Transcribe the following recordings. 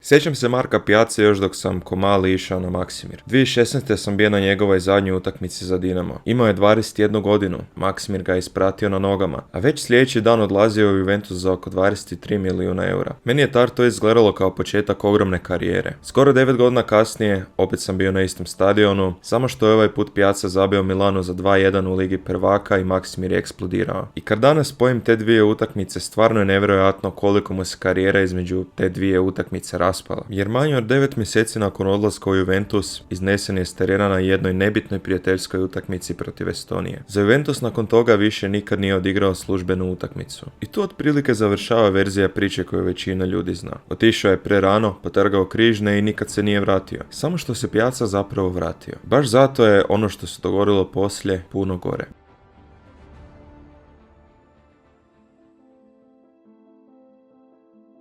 Sjećam se Marka Piace još dok sam ko mali išao na Maksimir. 2016. sam bio na njegovoj zadnjoj utakmici za Dinamo. Imao je 21 godinu, Maksimir ga je ispratio na nogama, a već sljedeći dan odlazio u Juventus za oko 23 milijuna eura. Meni je tar to izgledalo kao početak ogromne karijere. Skoro 9 godina kasnije, opet sam bio na istom stadionu, samo što je ovaj put Piaca zabio Milanu za 2-1 u Ligi prvaka i Maksimir je eksplodirao. I kad danas spojim te dvije utakmice, stvarno je nevjerojatno koliko mu se karijera između te dvije utakmice raspala. Jer manje od 9 mjeseci nakon odlaska u Juventus iznesen je s terena na jednoj nebitnoj prijateljskoj utakmici protiv Estonije. Za Juventus nakon toga više nikad nije odigrao službenu utakmicu. I tu otprilike završava verzija priče koju većina ljudi zna. Otišao je prerano, potrgao križne i nikad se nije vratio. Samo što se Piaca zapravo vratio. Baš zato je ono što se dogodilo poslije puno gore.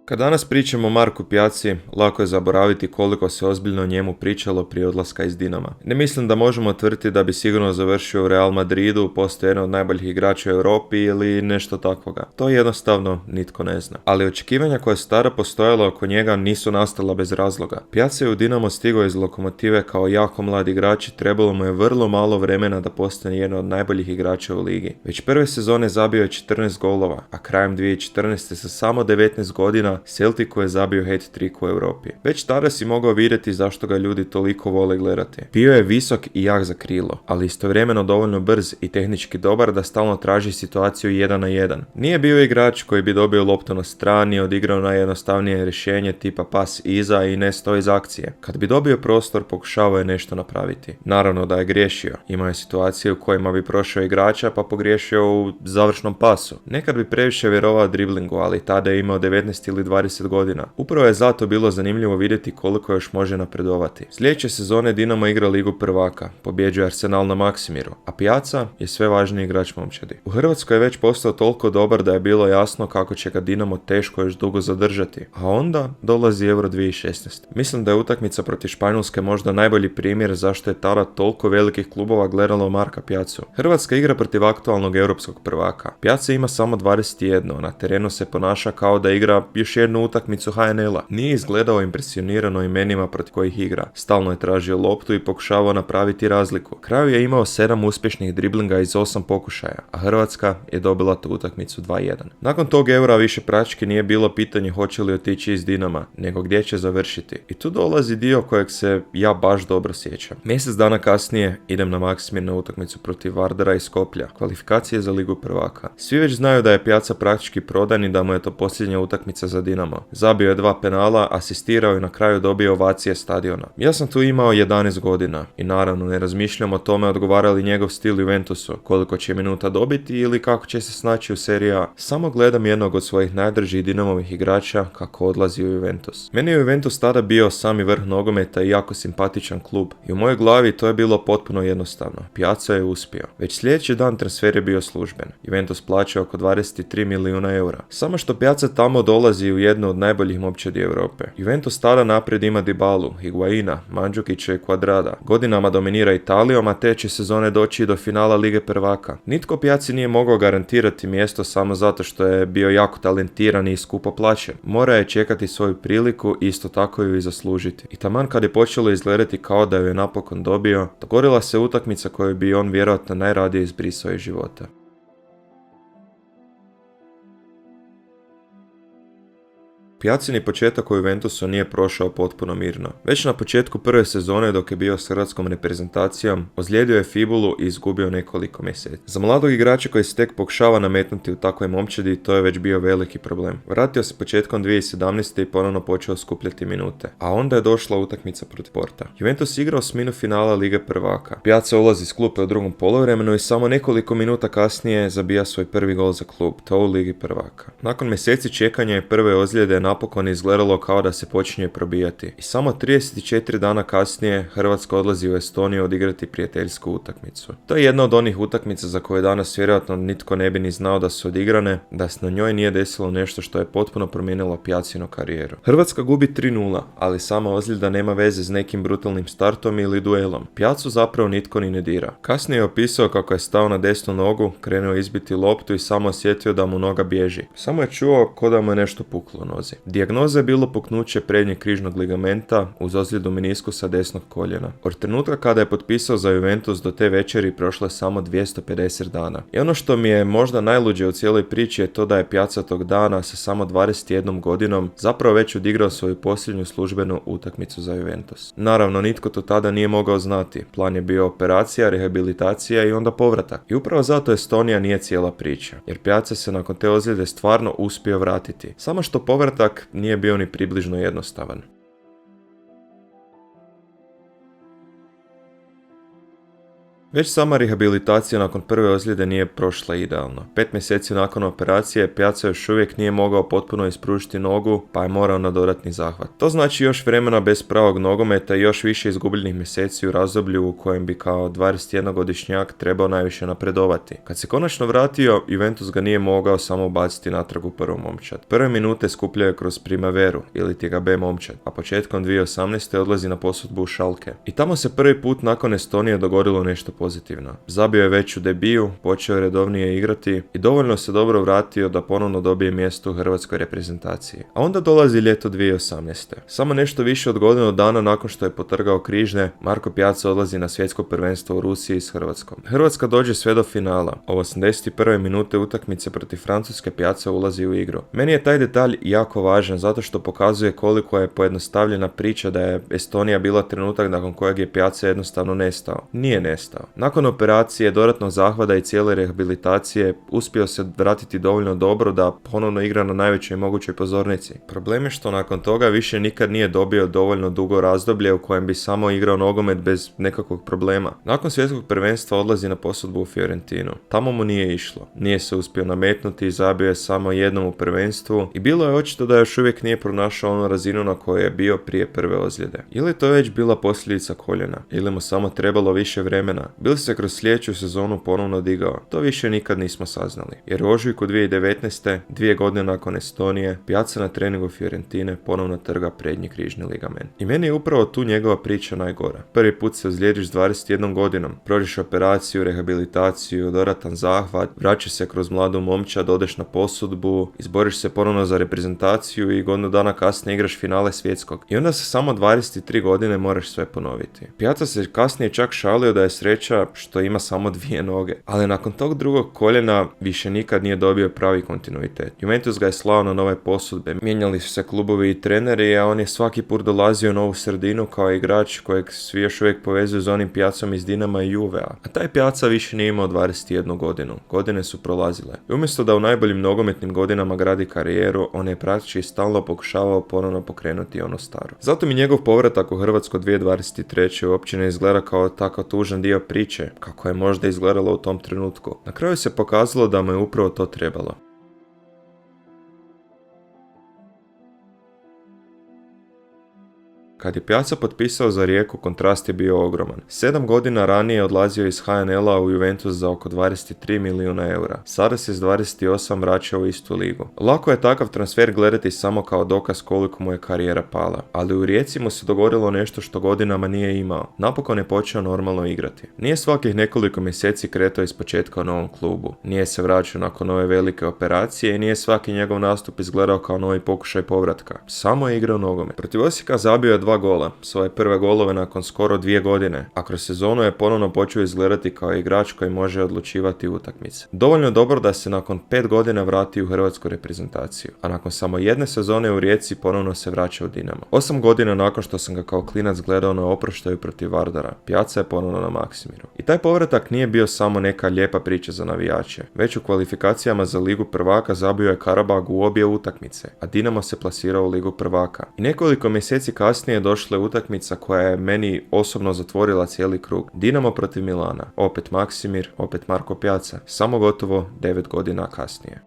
Kad danas pričamo o Marku Piaci, lako je zaboraviti koliko se ozbiljno o njemu pričalo prije odlaska iz Dinama. Ne mislim da možemo tvrditi da bi sigurno završio u Real Madridu, postao jedan od najboljih igrača u Europi ili nešto takvoga. To jednostavno nitko ne zna. Ali očekivanja koja su tada postojala oko njega nisu nastala bez razloga. Piaca je u Dinamo stigao iz Lokomotive kao jako mlad igrač i trebalo mu je vrlo malo vremena da postane jedan od najboljih igrača u ligi. Već prve sezone zabio je 14 golova, a krajem 2014. sa samo 19 godina Celticu je zabio hat-trick u Europi. Već tada si mogao vidjeti zašto ga ljudi toliko vole gledati. Bio je visok i jak za krilo, ali istovremeno dovoljno brz i tehnički dobar da stalno traži situaciju 1 na 1. Nije bio igrač koji bi dobio loptu na strani, odigrao najjednostavnije rješenje tipa pas iza i nestao iz akcije. Kad bi dobio prostor, pokušavao je nešto napraviti. Naravno da je griješio. Imao je situacije u kojima bi prošao igrača pa pogriješio u završnom pasu. Nekad bi previše vjerovao driblingu, ali tada je imao 19 ili 20 godina. Upravo je zato bilo zanimljivo vidjeti koliko još može napredovati. Sljedeće sezone Dinamo igra Ligu prvaka, pobjeđuje Arsenal na Maksimiru, a Piaca je sve važniji igrač momčadi. U Hrvatskoj je već postao toliko dobar da je bilo jasno kako će ga Dinamo teško još dugo zadržati. A onda dolazi Euro 2016. Mislim da je utakmica protiv Španjolske možda najbolji primjer zašto je tada toliko velikih klubova gledalo Marka Piacu. Hrvatska igra protiv aktualnog europskog prvaka. Piaca ima samo 21, na terenu se ponaša kao da igra još jednu utakmicu HNL-a. Nije izgledao impresionirano imenima protiv kojih igra. Stalno je tražio loptu i pokušavao napraviti razliku. Kraju je imao 7 uspješnih driblinga iz 8 pokušaja, a Hrvatska je dobila tu utakmicu 2-1. Nakon tog Eura više praktički nije bilo pitanje hoće li otići iz Dinama, nego gdje će završiti. I tu dolazi dio kojeg se ja baš dobro sjećam. Mjesec dana kasnije idem na Maksimir na utakmicu protiv Vardara i Skoplja, kvalifikacije za Ligu prvaka. Svi već znaju da je Piaca praktički prodan i da mu je to posljednja utakmica za Dinamo. Zabio je 2 penala, asistirao i na kraju dobio ovacije stadiona. Ja sam tu imao 11 godina i naravno ne razmišljam o tome odgovara li njegov stil Juventusu, koliko će minuta dobiti ili kako će se snaći u Serie A. Samo gledam jednog od svojih najdržih Dinamovih igrača kako odlazi u Juventus. Meni je Juventus tada bio sami vrh nogometa i jako simpatičan klub i u mojoj glavi to je bilo potpuno jednostavno. Piaca je uspio. Već sljedeći dan transfer je bio služben. Juventus plaća oko 23 milijuna eura. Samo što Piaca tamo dolazi u jednu od najboljih momčadi Europe. Juventus tada naprijed ima Dybalu, Higuaina, Mandžukića i Quadrada. Godinama dominira Italijom, a te će sezone doći do finala Lige prvaka. Nitko Piaci nije mogao garantirati mjesto samo zato što je bio jako talentiran i skupo plaćen. Mora je čekati svoju priliku i isto tako ju i zaslužiti. I taman kad je počelo izgledati kao da ju je napokon dobio, dogodila se utakmica koju bi on vjerojatno najradije izbrisao iz života. Piacini početak u Juventusu nije prošao potpuno mirno. Već na početku prve sezone dok je bio s hrvatskom reprezentacijom, ozlijedio je fibulu i izgubio nekoliko mjeseci. Za mladog igrača koji se tek pokušava nametnuti u takvoj momčadi, to je već bio veliki problem. Vratio se početkom 2017. i ponovno počeo skupljati minute. A onda je došla utakmica protiv Porta. Juventus igrao osminu finala Lige prvaka. Piaca ulazi iz klupe u drugom poluvremenu i samo nekoliko minuta kasnije zabija svoj prvi gol za klub, to u Ligi prvaka. Nakon mjeseci čekanja i prve ozljede napokon izgledalo kao da se počinje probijati. I samo 34 dana kasnije Hrvatska odlazi u Estoniju odigrati prijateljsku utakmicu. To je jedna od onih utakmica za koje danas vjerojatno nitko ne bi ni znao da su odigrane, da se na njoj nije desilo nešto što je potpuno promijenilo Piacinu karijeru. Hrvatska gubi 3-0, ali sama ozljeda nema veze s nekim brutalnim startom ili duelom. Piacu zapravo nitko ni ne dira. Kasnije je opisao kako je stao na desnu nogu, krenuo izbiti loptu i samo osjetio da mu noga bježi. Samo je čuo ko da mu je nešto puklo u nozi. Dijagnoza je bilo puknuće prednjeg križnog ligamenta uz ozljedu meniskusa desnog koljena. Od trenutka kada je potpisao za Juventus do te večeri prošlo je samo 250 dana. I ono što mi je možda najluđe u cijeloj priči je to da je Piazza tog dana sa samo 21 godinom zapravo već odigrao svoju posljednju službenu utakmicu za Juventus. Naravno, nitko to tada nije mogao znati. Plan je bio operacija, rehabilitacija i onda povratak. I upravo zato Estonija nije cijela priča, jer Piazza se nakon te ozljede stvarno uspio vratiti. Samo što povratak nije bio ni približno jednostavan. Već sama rehabilitacija nakon prve ozljede nije prošla idealno. 5 mjeseci nakon operacije Piazza još uvijek nije mogao potpuno ispružiti nogu, pa je morao na dodatni zahvat. To znači još vremena bez pravog nogometa i još više izgubljenih mjeseci u razdoblju u kojem bi kao 21-godišnjak trebao najviše napredovati. Kad se konačno vratio, Juventus ga nije mogao samo ubaciti natrag u prvu momčad. Prve minute skupljao je kroz Primaveru ili ti ga B momčad, a početkom 2018. odlazi na posudbu u Schalke. I tamo se prvi put nakon Estonije dogodilo nešto pozitivno. Zabio je već u debiju, počeo je redovnije igrati i dovoljno se dobro vratio da ponovno dobije mjesto u hrvatskoj reprezentaciji. A onda dolazi ljeto 2018. Samo nešto više od godinu dana nakon što je potrgao križne, Marko Piazza odlazi na svjetsko prvenstvo u Rusiji s Hrvatskom. Hrvatska dođe sve do finala. U 81. minute utakmice protiv Francuske Piazza ulazi u igru. Meni je taj detalj jako važan zato što pokazuje koliko je pojednostavljena priča da je Estonija bila trenutak nakon kojeg je Piazza jednostavno nestao. Nije nestao. Nakon operacije, dodatnog zahvata i cijele rehabilitacije uspio se vratiti dovoljno dobro da ponovno igra na najvećoj mogućoj pozornici. Problem je što nakon toga više nikad nije dobio dovoljno dugo razdoblje u kojem bi samo igrao nogomet bez nekakvog problema. Nakon svjetskog prvenstva odlazi na posudbu u Fiorentinu. Tamo mu nije išlo. Nije se uspio nametnuti i zabio je samo jednom u prvenstvu i bilo je očito da još uvijek nije pronašao onu razinu na kojoj je bio prije prve ozljede. Ili to je već bila posljedica koljena, ili mu samo trebalo više vremena. Bili se kroz sljedeću sezonu ponovno digao. To više nikad nismo saznali. Jer u ožujku 2019. 2 godine nakon Estonije, Piazza na treningu Fiorentine ponovno trga prednji križni ligament. I meni je upravo tu njegova priča najgora. Prvi put se ozlijediš s 21 godinom, prođeš operaciju, rehabilitaciju, dodatan zahvat, vraćaš se kroz mladu momčad, odeš na posudbu, izboriš se ponovno za reprezentaciju i godinu dana kasnije igraš finale svjetskog. I onda se samo 23 godine moraš sve ponoviti. Piazza se kasnije čak šalio da je sreća što ima samo 2 noge. Ali nakon tog drugog koljena više nikad nije dobio pravi kontinuitet. Juventus ga je slao na nove posudbe. Mijenjali su se klubovi i treneri, a on je svaki put dolazio u novu sredinu kao igrač kojeg svi još uvijek povezuju s onim Piazzom iz Dinama i Juvea. A taj Piazza više nije imao 21 godinu. Godine su prolazile. I umjesto da u najboljim nogometnim godinama gradi karijeru, on je praktički stalno pokušavao ponovno pokrenuti ono staro. Zato mi njegov povratak u Hrvatsko 2023. uopće ne izgleda kao takav tužan dio priče, kako je možda izgledalo u tom trenutku. Na kraju se pokazalo da mu je upravo to trebalo. Kad je Piazza potpisao za Rijeku, kontrast je bio ogroman. 7 godina ranije odlazio iz HNL-a u Juventus za oko 23 milijuna eura. Sada se s 28 vraća u istu ligu. Lako je takav transfer gledati samo kao dokaz koliko mu je karijera pala. Ali u Rijeci mu se dogodilo nešto što godinama nije imao. Napokon je počeo normalno igrati. Nije svakih nekoliko mjeseci kretao iz početka u novom klubu. Nije se vraćao nakon ove velike operacije i nije svaki njegov nastup izgledao kao novi pokušaj povratka. Samo je igrao nogomet. Protiv Osijeka zabio je 2 gola, svoje prve golove nakon skoro 2 godine, a kroz sezonu je ponovno počeo izgledati kao igrač koji može odlučivati utakmice. Dovoljno dobro da se nakon 5 godina vrati u hrvatsku reprezentaciju, a nakon samo jedne sezone u Rijeci ponovno se vraća u Dinamo. 8 godina nakon što sam ga kao klinac gledao na oproštaju protiv Vardara, Piazza je ponovno na Maksimiru. I taj povratak nije bio samo neka lijepa priča za navijače, već u kvalifikacijama za Ligu prvaka zabio je Karabag u obje utakmice, a Dinamo se plasirao u Ligu prvaka. I nekoliko mjeseci kasnije došla je utakmica koja je meni osobno zatvorila cijeli krug. Dinamo protiv Milana, opet Maksimir, opet Marko Piazza, samo gotovo 9 godina kasnije.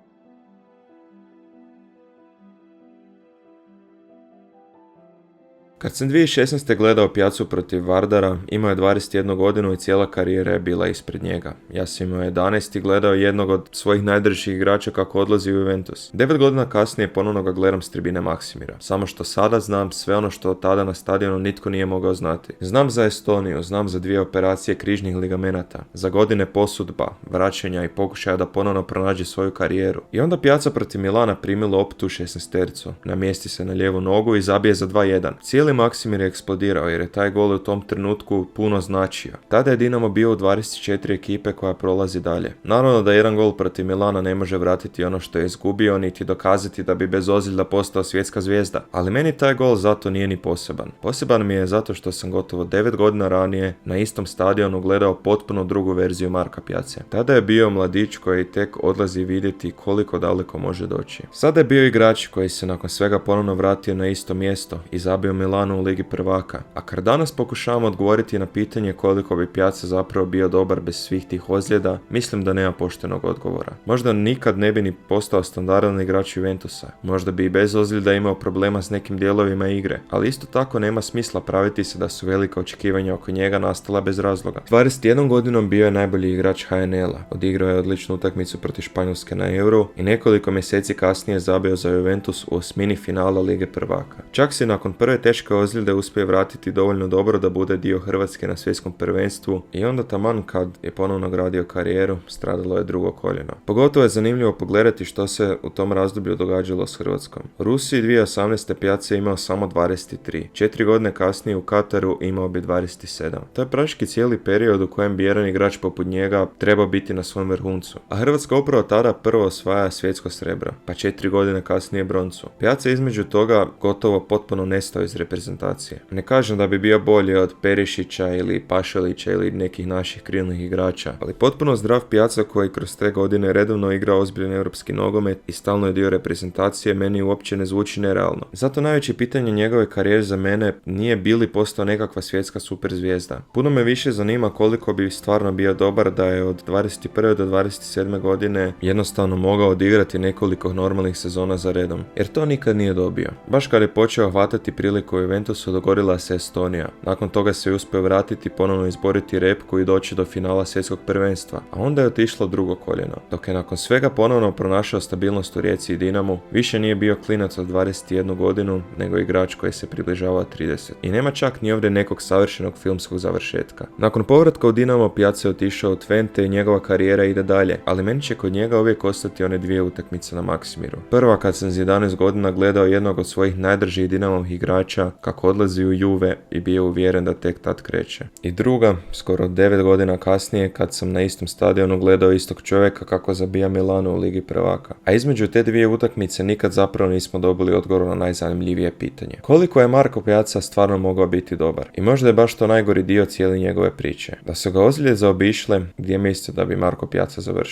Kad sam 2016. gledao Piazzu protiv Vardara, imao je 21 godinu i cijela karijera je bila ispred njega. Ja sam imao 11 i gledao jednog od svojih najdržih igrača kako odlazi u Juventus. 9 godina kasnije ponovno ga gledam s tribine Maksimira. Samo što sada znam sve ono što od tada na stadionu nitko nije mogao znati. Znam za Estoniju, znam za 2 operacije križnih ligamenata, za godine posudba, vraćanja i pokušaja da ponovno pronađe svoju karijeru. I onda Piazza protiv Milana primi loptu u 16-tercu, namjesti se na lijevu nogu i zabije za 2:1. Cijeli Maksimir je eksplodirao jer je taj gol u tom trenutku puno značio. Tada je Dinamo bio u 24 ekipe koja prolazi dalje. Naravno da jedan gol protiv Milana ne može vratiti ono što je izgubio, niti dokazati da bi bez ozljeda postao svjetska zvijezda, ali meni taj gol zato nije ni poseban. Poseban mi je zato što sam gotovo 9 godina ranije na istom stadionu gledao potpuno drugu verziju Marka Piazze. Tada je bio mladić koji tek odlazi vidjeti koliko daleko može doći. Sada je bio igrač koji se nakon svega ponovno vratio na isto mjesto i zabio Milanu u Ligi prvaka. A kad danas pokušavamo odgovoriti na pitanje koliko bi Piazza zapravo bio dobar bez svih tih ozljeda, mislim da nema poštenog odgovora. Možda nikad ne bi ni postao standardan igrač Juventusa. Možda bi i bez ozljeda imao problema s nekim dijelovima igre, ali isto tako nema smisla praviti se da su velika očekivanja oko njega nastala bez razloga. 21 godinom bio je najbolji igrač HNL-a. Odigrao je odličnu utakmicu protiv Španjolske na Euro i nekoliko mjeseci kasnije zabio za Juventus u osmini finala Lige prvaka. Čak se nakon prve teške ozljede uspije vratiti dovoljno dobro da bude dio Hrvatske na svjetskom prvenstvu i onda taman kad je ponovno gradio karijeru, stradalo je drugo koljeno. Pogotovo je zanimljivo pogledati što se u tom razdoblju događalo s Hrvatskom. U Rusiji 2018. Piazza je imao samo 23. 4 godine kasnije u Kataru imao bi 27. To je praktički cijeli period u kojem bi jedan igrač poput njega trebao biti na svom vrhuncu. A Hrvatska upravo tada prvo osvaja svjetsko srebro, pa 4 godine kasnije broncu. Piazza između toga gotovo potpuno nestao iz reprezentacije. Ne kažem da bi bio bolji od Perišića ili Pašalića ili nekih naših krilnih igrača, ali potpuno zdrav Piazza koji kroz te godine redovno igra ozbiljan europski nogomet i stalno je dio reprezentacije meni uopće ne zvuči nerealno. Zato najveće pitanje njegove karijere za mene nije bili postao nekakva svjetska super zvijezda. Puno me više zanima koliko bi stvarno bio dobar da je od 21. do 27. godine jednostavno mogao odigrati nekoliko normalnih sezona za redom, jer to nikad nije dobio. Baš kad je počeo hvatati priliku u Juventusu dogodila se Estonija. Nakon toga se je uspio vratiti, ponovno izboriti repku i doći do finala svjetskog prvenstva, a onda je otišlo drugo koljeno. Dok je nakon svega ponovno pronašao stabilnost u Rijeci i Dinamu, više nije bio klinac od 21 godinu, nego igrač koji se približavao 30. I nema čak ni ovdje nekog savršenog filmskog završetka. Nakon povratka u Dinamo, Piazza je otišao u Twente i njegova karijera ide dalje, ali meni će kod njega uvijek ostati one 2 utakmice na Maksimiru. Prva kad sam s 11 godina gledao jednog od svojih najdržih Dinamovih igrača kako odlazi u Juve i bio uvjeren da tek tad kreće. I druga, skoro 9 godina kasnije, kad sam na istom stadionu gledao istog čovjeka kako zabija Milano u Ligi prvaka. A između te 2 utakmice nikad zapravo nismo dobili odgovor na najzanimljivije pitanje. Koliko je Marko Piazza stvarno mogao biti dobar? I možda je baš to najgori dio cijele njegove priče. Da su ga ozljede zaobišle, gdje mislite da bi Marko Piazza završio?